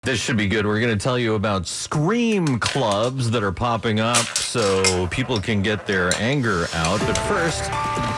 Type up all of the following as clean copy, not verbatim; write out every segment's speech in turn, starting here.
This should be good. We're going to tell you about scream clubs that are popping up so people can get their anger out. But first,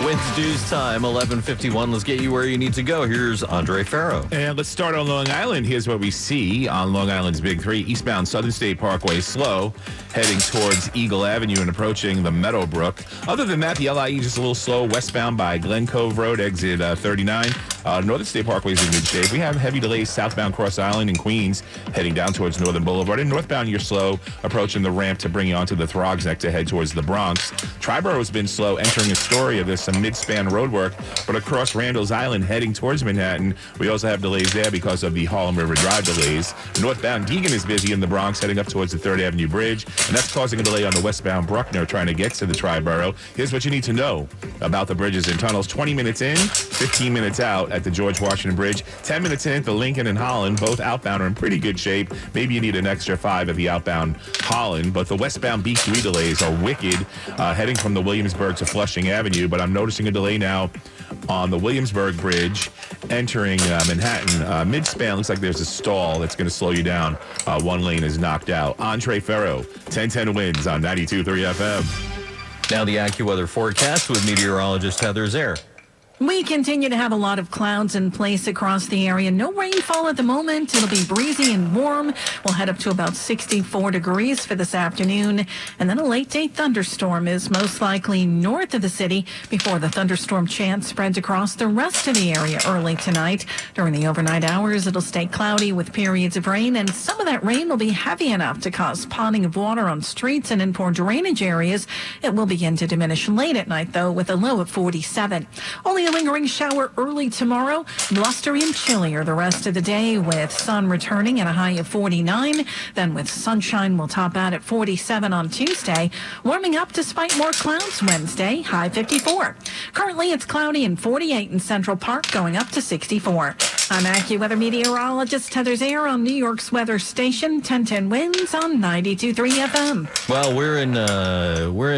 Wins Dues time, 11:51. Let's get you where you need to go. Here's Andre Farrow. And let's start on Long Island. Here's what we see on Long Island's Big Three. Eastbound Southern State Parkway slow, heading towards Eagle Avenue and approaching the Meadowbrook. Other than that, the LIE just a little slow westbound by Glen Cove Road, exit 39. Northern State Parkway is in good shape. We have heavy delays southbound Cross Island and Queens, heading down towards Northern Boulevard. And northbound, you're slow, approaching the ramp to bring you onto the Throgs Neck to head towards the Bronx. Triborough has been slow entering Astoria. There's some mid-span road work, but across Randall's Island, heading towards Manhattan, we also have delays there because of the Harlem River Drive delays. Northbound, Deegan is busy in the Bronx, heading up towards the 3rd Avenue Bridge, and that's causing a delay on the westbound Bruckner trying to get to the Triborough. Here's what you need to know about the bridges and tunnels. 20 minutes in, 15 minutes out at the George Washington Bridge. 10 minutes in for Lincoln and Holland. Both outbound are in pretty good shape. Maybe you need an extra 5 at the outbound Holland, but the westbound B3 delays are wicked, heading from the Williamsburg to Flushing Avenue, but I'm noticing a delay now on the Williamsburg Bridge entering Manhattan. Mid-span looks like there's a stall that's going to slow you down. One lane is knocked out. Andre Farrow, 1010 Wins on 92.3 FM. Now the AccuWeather forecast with meteorologist Heather Zare. We continue to have a lot of clouds in place across the area. No rainfall at the moment. It'll be breezy and warm. We'll head up to about 64 degrees for this afternoon. And then a late-day thunderstorm is most likely north of the city before the thunderstorm chance spreads across the rest of the area early tonight. During the overnight hours, it'll stay cloudy with periods of rain, and some of that rain will be heavy enough to cause ponding of water on streets and in poor drainage areas. It will begin to diminish late at night, though, with a low of 47. Only a lingering shower early tomorrow, blustery and chillier the rest of the day with sun returning at a high of 49. Then with sunshine, we'll top out at 47 on Tuesday, warming up despite more clouds Wednesday, high 54. Currently, it's cloudy and 48 in Central Park, going up to 64. I'm AccuWeather meteorologist Heather Zare on New York's weather station, 1010 Wins on 92.3 FM. Well, we're in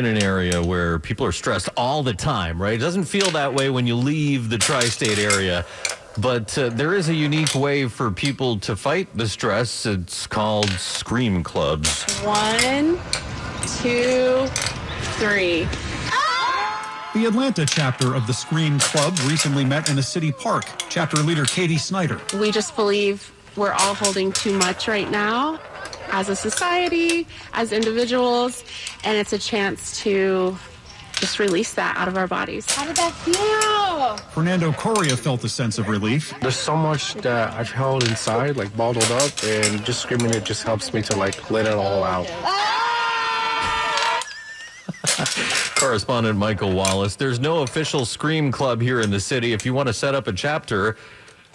an area where people are stressed all the time, right? It doesn't feel that way when you leave the tri-state area, but there is a unique way for people to fight the stress. It's called scream clubs. 1, 2, 3. The Atlanta chapter of the Scream Club recently met in a city park. Chapter leader Katie Snyder. We just believe we're all holding too much right now as a society, as individuals, and it's a chance to just release that out of our bodies. How did that feel? Fernando Correa felt a sense of relief. There's so much that I've held inside, like bottled up, and just screaming it just helps me to like let it all out. Correspondent Michael Wallace. There's no official scream club here in the city. If you want to set up a chapter,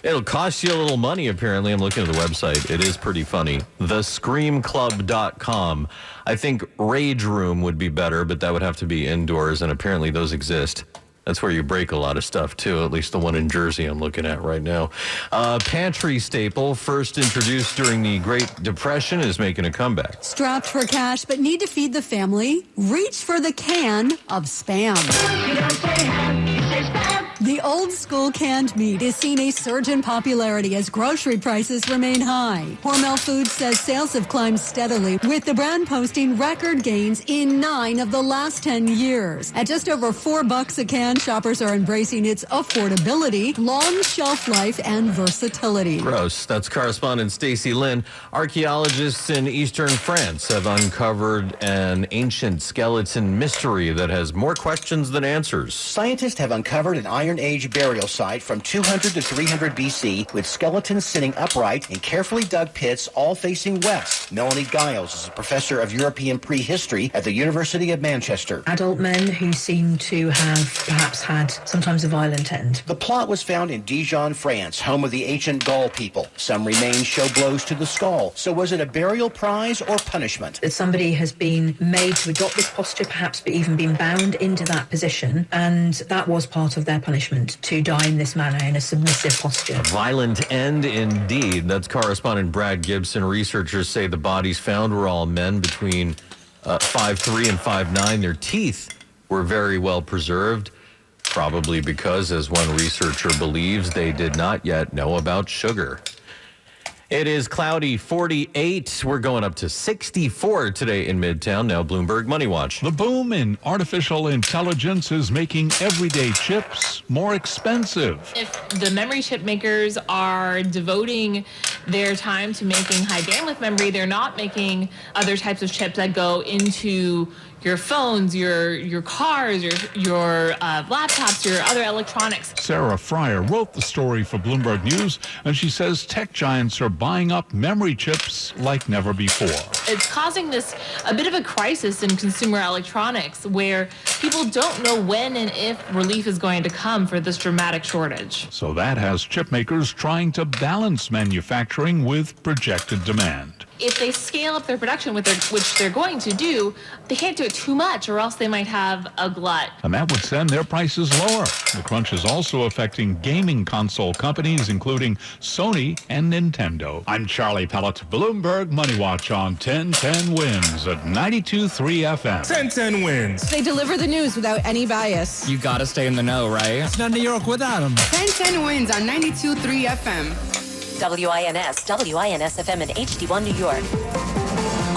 it'll cost you a little money, apparently. I'm looking at the website. It is pretty funny. thescreamclub.com. I think Rage Room would be better, but that would have to be indoors, and apparently those exist. That's where you break a lot of stuff, too, at least the one in Jersey I'm looking at right now. Pantry staple, first introduced during the Great Depression, is making a comeback. Strapped for cash but need to feed the family? Reach for the can of Spam. The old school canned meat is seeing a surge in popularity as grocery prices remain high. Hormel Foods says sales have climbed steadily, with the brand posting record gains in 9 of the last 10 years. At just over $4 a can, shoppers are embracing its affordability, long shelf life, and versatility. Gross. That's correspondent Stacy Lynn. Archaeologists in eastern France have uncovered an ancient skeleton mystery that has more questions than answers. Scientists have uncovered an Iron Age burial site from 200 to 300 BC with skeletons sitting upright in carefully dug pits all facing west. Melanie Giles is a professor of European prehistory at the University of Manchester. Adult men who seem to have perhaps had sometimes a violent end. The plot was found in Dijon, France, home of the ancient Gaul people. Some remains show blows to the skull. So was it a burial prize or punishment? That somebody has been made to adopt this posture, perhaps even been bound into that position, and that was part of their punishment, to die in this manner, in a submissive posture. A violent end indeed. That's correspondent Brad Gibson. Researchers say the bodies found were all men between 5'3" and 5'9". Their teeth were very well preserved, probably because, as one researcher believes, they did not yet know about sugar. It is cloudy, 48. We're going up to 64 today in Midtown. Now Bloomberg Money Watch. The boom in artificial intelligence is making everyday chips more expensive. If the memory chip makers are devoting their time to making high bandwidth memory, they're not making other types of chips that go into your phones, your cars, your laptops, your other electronics. Sarah Fryer wrote the story for Bloomberg News, and she says tech giants are buying up memory chips like never before. It's causing a bit of a crisis in consumer electronics where people don't know when and if relief is going to come for this dramatic shortage. So that has chip makers trying to balance manufacturing with projected demand. If they scale up their production, which they're going to do, they can't do it too much or else they might have a glut. And that would send their prices lower. The crunch is also affecting gaming console companies, including Sony and Nintendo. I'm Charlie Pellett, Bloomberg Money Watch on 1010 Wins at 92.3 FM. 1010 Wins. They deliver the news without any bias. You gotta stay in the know, right? It's not New York without them. 1010 Wins on 92.3 FM. WINS, WINS-FM in HD1 New York.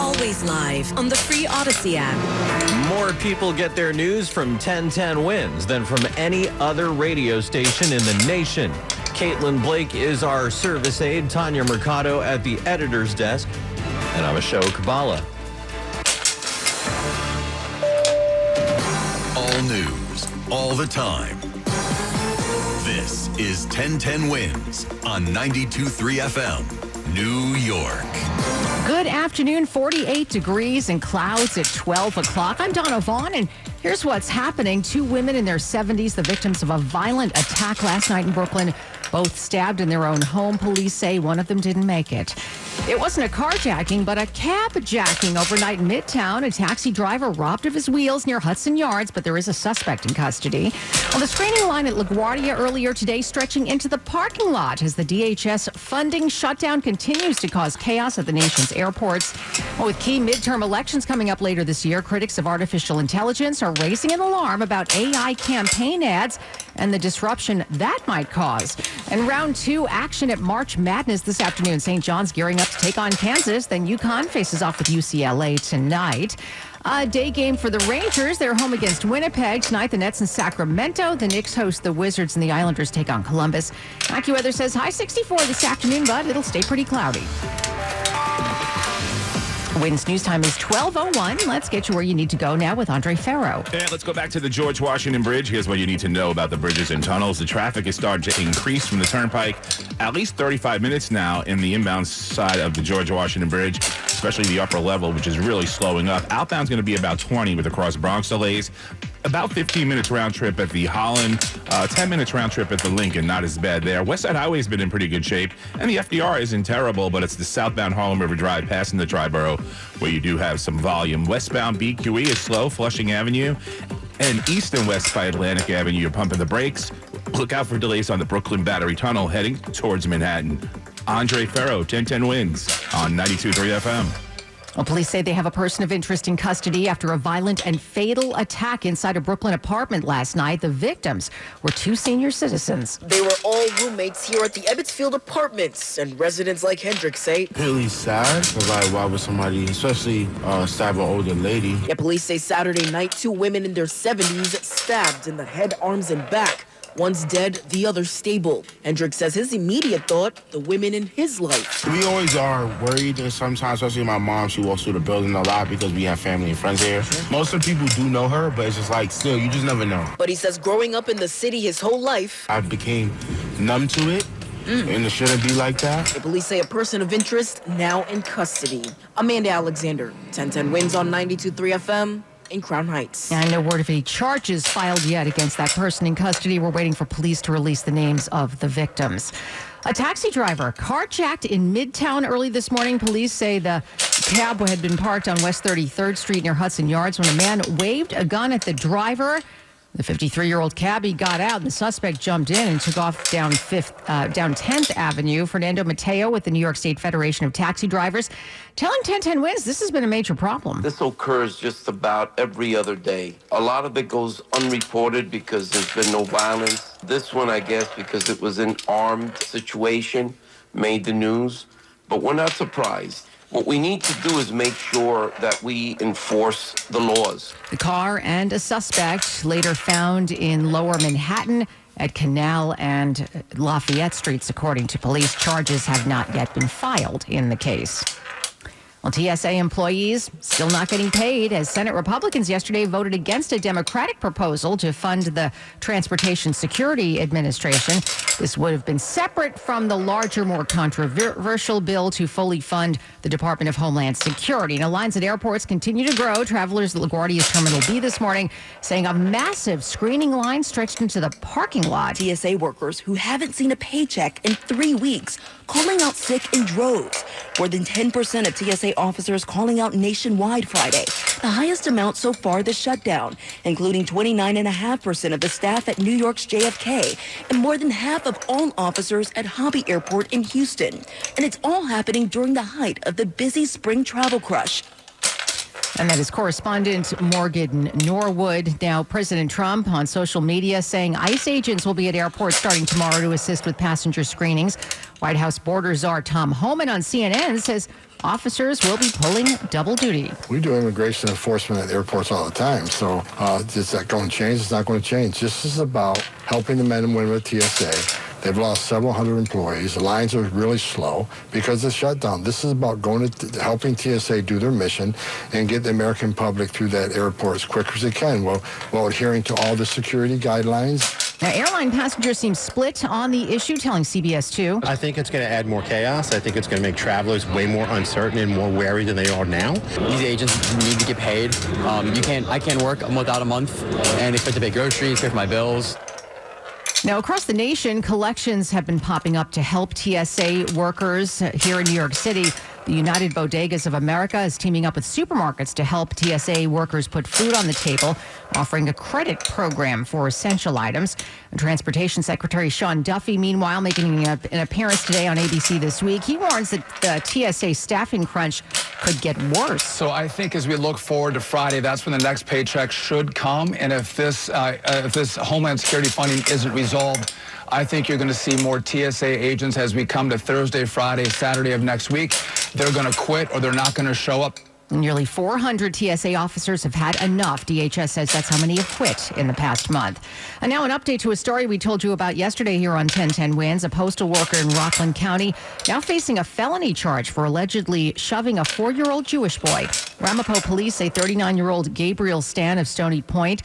Always live on the free Odyssey app. More people get their news from 1010 Wins than from any other radio station in the nation. Caitlin Blake is our service aide, Tanya Mercado at the editor's desk, and I'm Asho Kabbalah. All news, all the time. This is 1010 Wins on 92.3 FM, New York. Good afternoon, 48 degrees and clouds at 12 o'clock. I'm Donna Vaughn, and here's what's happening. 2 women in their 70s, the victims of a violent attack last night in Brooklyn, both stabbed in their own home. Police say one of them didn't make it. It wasn't a carjacking, but a cab-jacking overnight in Midtown. A taxi driver robbed of his wheels near Hudson Yards, but there is a suspect in custody. Well, the screening line at LaGuardia earlier today stretching into the parking lot as the DHS funding shutdown continues to cause chaos at the nation's airports. Well, with key midterm elections coming up later this year, critics of artificial intelligence are raising an alarm about AI campaign ads and the disruption that might cause. And round 2 action at March Madness this afternoon. St. John's gearing up to take on Kansas. Then UConn faces off with UCLA tonight. A day game for the Rangers. They're home against Winnipeg. Tonight, the Nets in Sacramento. The Knicks host the Wizards, and the Islanders take on Columbus. AccuWeather says high 64 this afternoon, but it'll stay pretty cloudy. Wins News Time is 12:01. Let's get you where you need to go now with Andre Ferro. And let's go back to the George Washington Bridge. Here's what you need to know about the bridges and tunnels. The traffic is starting to increase from the turnpike. At least 35 minutes now in the inbound side of the George Washington Bridge, especially the upper level, which is really slowing up. Outbound's going to be about 20 with the cross Bronx delays. About 15 minutes round trip at the Holland, 10 minutes round trip at the Lincoln. Not as bad there. West Side Highway's been in pretty good shape, and the FDR isn't terrible, but it's the southbound Harlem River Drive passing the Triborough where you do have some volume. Westbound BQE is slow, Flushing Avenue, and east and west by Atlantic Avenue, you're pumping the brakes. Look out for delays on the Brooklyn Battery Tunnel heading towards Manhattan. Andre Ferro, 1010 Wins on 92.3 FM. Well, police say they have a person of interest in custody after a violent and fatal attack inside a Brooklyn apartment last night. The victims were 2 senior citizens. They were all roommates here at the Ebbetsfield Apartments, and residents like Hendricks say really sad. Like, why would somebody, especially stab an older lady? Yeah, police say Saturday night, 2 women in their 70s stabbed in the head, arms, and back. One's dead, the other stable. Hendricks says his immediate thought, the women in his life. We always are worried, and sometimes, especially my mom, she walks through the building a lot because we have family and friends here. Most of the people do know her, but it's just like, still, you just never know. But he says growing up in the city his whole life, I became numb to it, and it shouldn't be like that. The police say a person of interest now in custody. Amanda Alexander, 1010 Wins on 92.3 FM. In Crown Heights. And no word of any charges filed yet against that person in custody. We're waiting for police to release the names of the victims. A taxi driver carjacked in Midtown early this morning. Police say the cab had been parked on West 33rd Street near Hudson Yards when a man waved a gun at the driver. The 53-year-old cabbie got out, and the suspect jumped in and took off down 10th Avenue. Fernando Mateo with the New York State Federation of Taxi Drivers telling 1010 Wins this has been a major problem. This occurs just about every other day. A lot of it goes unreported because there's been no violence. This one, I guess, because it was an armed situation, made the news. but we're not surprised. What we need to do is make sure that we enforce the laws. The car and a suspect later found in Lower Manhattan at Canal and Lafayette Streets, according to police. Charges have not yet been filed in the case. Well, TSA employees still not getting paid as Senate Republicans yesterday voted against a Democratic proposal to fund the Transportation Security Administration. This would have been separate from the larger, more controversial bill to fully fund the Department of Homeland Security. Now, lines at airports continue to grow. Travelers at LaGuardia's Terminal B this morning saying a massive screening line stretched into the parking lot. TSA workers who haven't seen a paycheck in 3 weeks calling out sick in droves. More than 10% of TSA officers calling out nationwide Friday, the highest amount so far this shutdown, including 29.5% of the staff at New York's JFK and more than half of all officers at Hobby Airport in Houston. And it's all happening during the height of the busy spring travel crush. And that is correspondent Morgan Norwood. Now, President Trump on social media saying ICE agents will be at airports starting tomorrow to assist with passenger screenings. White House border czar Tom Homan on CNN says officers will be pulling double duty. We do immigration enforcement at airports all the time. So is that going to change? It's not going to change. This is about helping the men and women at TSA. They've lost several hundred employees. The lines are really slow because of the shutdown. This is about going to helping TSA do their mission and get the American public through that airport as quick as they can while adhering to all the security guidelines. Now, airline passengers seem split on the issue, telling CBS 2. I think it's going to add more chaos. I think it's going to make travelers way more uncertain and more wary than they are now. These agents need to get paid. I can't work without a month and expect to pay groceries, pay for my bills. Now, across the nation, collections have been popping up to help TSA workers here in New York City. The United Bodegas of America is teaming up with supermarkets to help TSA workers put food on the table, offering a credit program for essential items. And Transportation Secretary Sean Duffy, meanwhile, making an appearance today on ABC This Week. He warns that the TSA staffing crunch could get worse. So I think as we look forward to Friday, that's when the next paycheck should come. And if this Homeland Security funding isn't resolved, I think you're going to see more TSA agents as we come to Thursday, Friday, Saturday of next week. They're going to quit or they're not going to show up. Nearly 400 TSA officers have had enough. DHS says that's how many have quit in the past month. And now an update to a story we told you about yesterday here on 1010 Wins. A postal worker in Rockland County now facing a felony charge for allegedly shoving a 4-year-old Jewish boy. Ramapo police say 39-year-old Gabriel Stan of Stony Point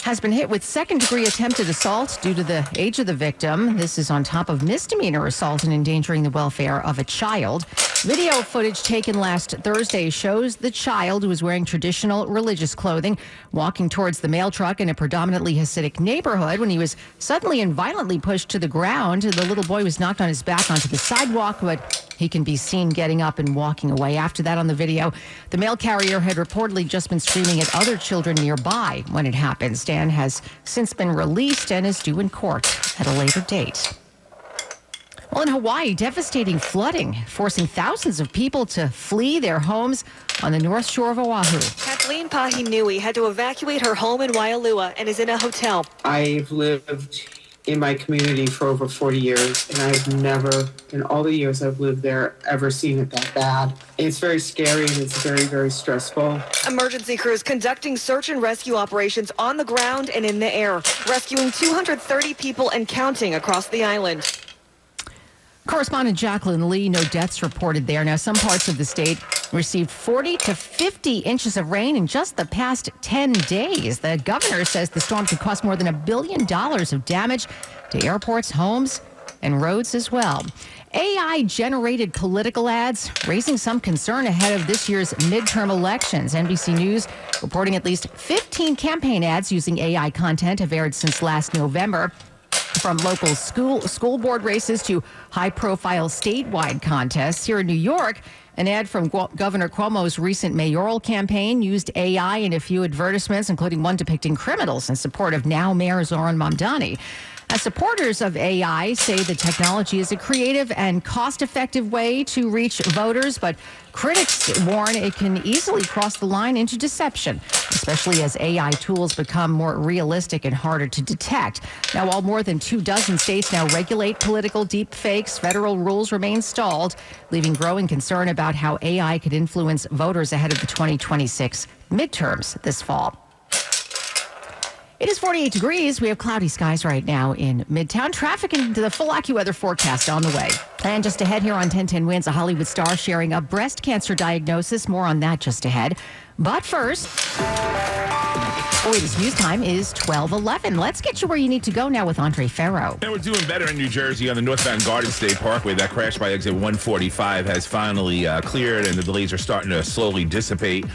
has been hit with second-degree attempted assault due to the age of the victim. This is on top of misdemeanor assault and endangering the welfare of a child. Video footage taken last Thursday shows the child, who was wearing traditional religious clothing, walking towards the mail truck in a predominantly Hasidic neighborhood when he was suddenly and violently pushed to the ground. The little boy was knocked on his back onto the sidewalk, but he can be seen getting up and walking away. After that on the video, the mail carrier had reportedly just been screaming at other children nearby when it happened. Stan has since been released and is due in court at a later date. Well, in Hawaii, devastating flooding, forcing thousands of people to flee their homes on the north shore of Oahu. Kathleen Pahinui had to evacuate her home in Waialua and is in a hotel. I've lived in my community for over 40 years, and I've never, in all the years I've lived there, ever seen it that bad. It's very scary and it's very, very stressful. Emergency crews conducting search and rescue operations on the ground and in the air, rescuing 230 people and counting across the island. Correspondent Jacqueline Lee, no deaths reported there. Now, some parts of the state received 40 to 50 inches of rain in just the past 10 days. The governor says the storm could cost more than $1 billion of damage to airports, homes, and roads as well. AI-generated political ads raising some concern ahead of this year's midterm elections. NBC News reporting at least 15 campaign ads using AI content have aired since last November. From local school board races to high-profile statewide contests. Here in New York, An ad from Governor Cuomo's recent mayoral campaign used AI in a few advertisements, including one depicting criminals in support of now Mayor Zoran Mamdani. Supporters of AI say the technology is a creative and cost-effective way to reach voters, but critics warn it can easily cross the line into deception, especially as AI tools become more realistic and harder to detect. Now, while more than 24 states now regulate political deep fakes, federal rules remain stalled, leaving growing concern about how AI could influence voters ahead of the 2026 midterms this fall. It is 48 degrees. We have cloudy skies right now in Midtown. Traffic into the full AccuWeather forecast on the way. And just ahead here on 1010 Wins, a Hollywood star sharing a breast cancer diagnosis. More on that just ahead. But first, latest news time is 12:11. Let's get you where you need to go now with Andre Ferro. And we're doing better in New Jersey on the northbound Garden State Parkway. That crash by exit 145 has finally cleared, and the delays are starting to slowly dissipate.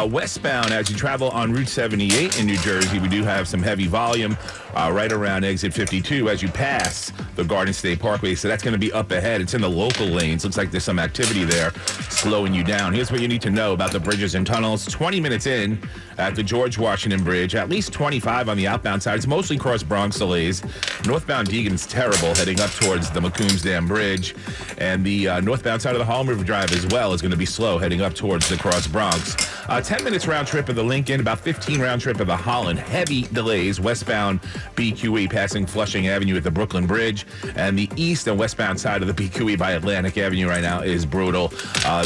Westbound, as you travel on Route 78 in New Jersey, we do have some heavy volume right around exit 52 as you pass the Garden State Parkway. So that's going to be up ahead. It's in the local lanes. Looks like there's some activity there slowing you down. Here's what you need to know about the bridges and tunnels. 20 minutes in at the George Washington Bridge, at least 25 on the outbound side. It's mostly cross Bronx delays. Northbound Deegan's terrible, heading up towards the McCombs Dam Bridge. And the northbound side of the Harlem River Drive as well is going to be slow, heading up towards the cross Bronx. 10 minutes round trip of the Lincoln, about 15 round trip of the Holland. Heavy delays westbound BQE passing Flushing Avenue at the Brooklyn Bridge. And the east and westbound side of the BQE by Atlantic Avenue right now is brutal.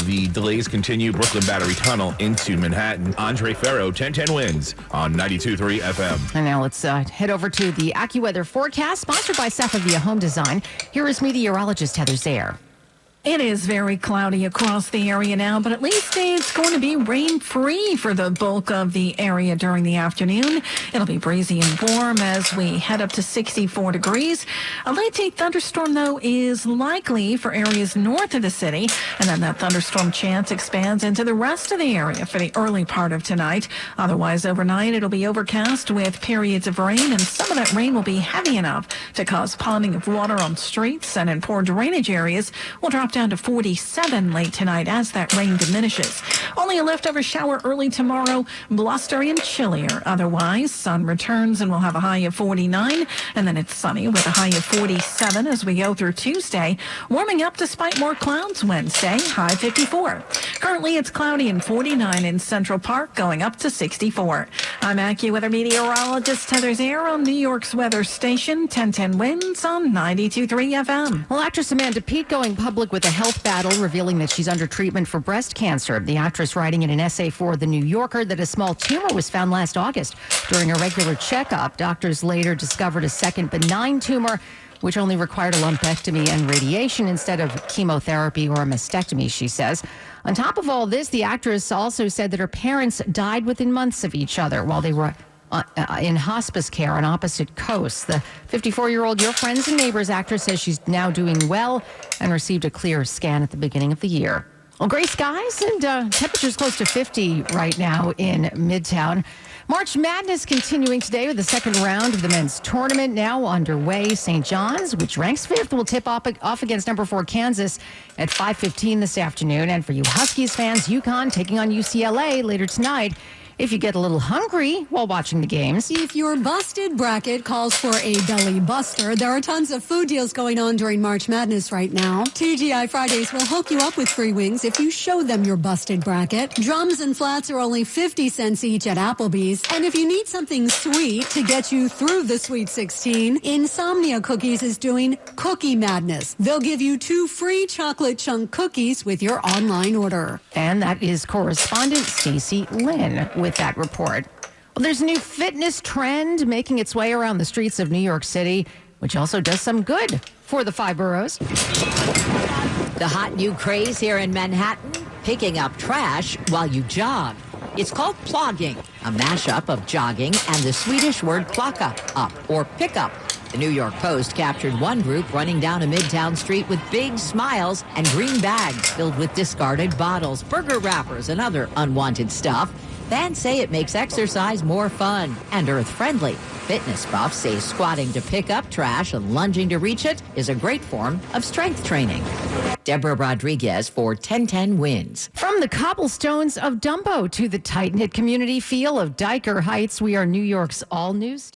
The delays continue. Brooklyn Battery Tunnel into Manhattan. Andre Ferro, 1010 Wins on 92.3 FM. And now let's head over to the AccuWeather forecast, sponsored by Safavia Home Design. Here is meteorologist Heather Zaire. It is very cloudy across the area now, but at least it's going to be rain-free for the bulk of the area during the afternoon. It'll be breezy and warm as we head up to 64 degrees. A late-day thunderstorm, though, is likely for areas north of the city, and then that thunderstorm chance expands into the rest of the area for the early part of tonight. Otherwise, overnight, it'll be overcast with periods of rain, and some of that rain will be heavy enough to cause ponding of water on streets and in poor drainage areas. We'll drop down to 47 late tonight as that rain diminishes. Only a leftover shower early tomorrow, blustery and chillier. Otherwise, sun returns and we'll have a high of 49, and then it's sunny with a high of 47 as we go through Tuesday. Warming up despite more clouds Wednesday, high 54. Currently, it's cloudy and 49 in Central Park, going up to 64. I'm AccuWeather meteorologist Heather Zaire on New York's weather station, 1010 Wins on 92.3 FM. Well, actress Amanda Peet going public with a health battle, revealing that she's under treatment for breast cancer. The actress writing in an essay for The New Yorker that a small tumor was found last August during a regular checkup. Doctors later discovered a second benign tumor, which only required a lumpectomy and radiation instead of chemotherapy or a mastectomy, she says. On top of all this, the actress also said that her parents died within months of each other while they were in hospice care on opposite coasts. The 54-year-old Your Friends and Neighbors actress says she's now doing well and received a clear scan at the beginning of the year. Well, gray skies and temperatures close to 50 right now in Midtown. March Madness continuing today with the second round of the men's tournament now underway. St. John's, which ranks 5th, will tip off against number 4 Kansas at 5:15 this afternoon. And for you Huskies fans, UConn taking on UCLA later tonight. If you get a little hungry while watching the games. If your busted bracket calls for a belly buster, there are tons of food deals going on during March Madness right now. TGI Fridays will hook you up with free wings if you show them your busted bracket. Drums and flats are only 50 cents each at Applebee's. And if you need something sweet to get you through the Sweet 16, Insomnia Cookies is doing Cookie Madness. They'll give you 2 free chocolate chunk cookies with your online order. And that is correspondent Stacey Lynn with that report. Well, there's a new fitness trend making its way around the streets of New York City, which also does some good for the 5 boroughs. The hot new craze here in Manhattan, picking up trash while you jog. It's called plogging, a mashup of jogging and the Swedish word plocka, up or pick up. The New York Post captured one group running down a midtown street with big smiles and green bags filled with discarded bottles, burger wrappers, and other unwanted stuff. Fans say it makes exercise more fun and earth-friendly. Fitness buffs say squatting to pick up trash and lunging to reach it is a great form of strength training. Deborah Rodriguez for 1010 Wins. From the cobblestones of Dumbo to the tight-knit community feel of Dyker Heights, we are New York's all-news.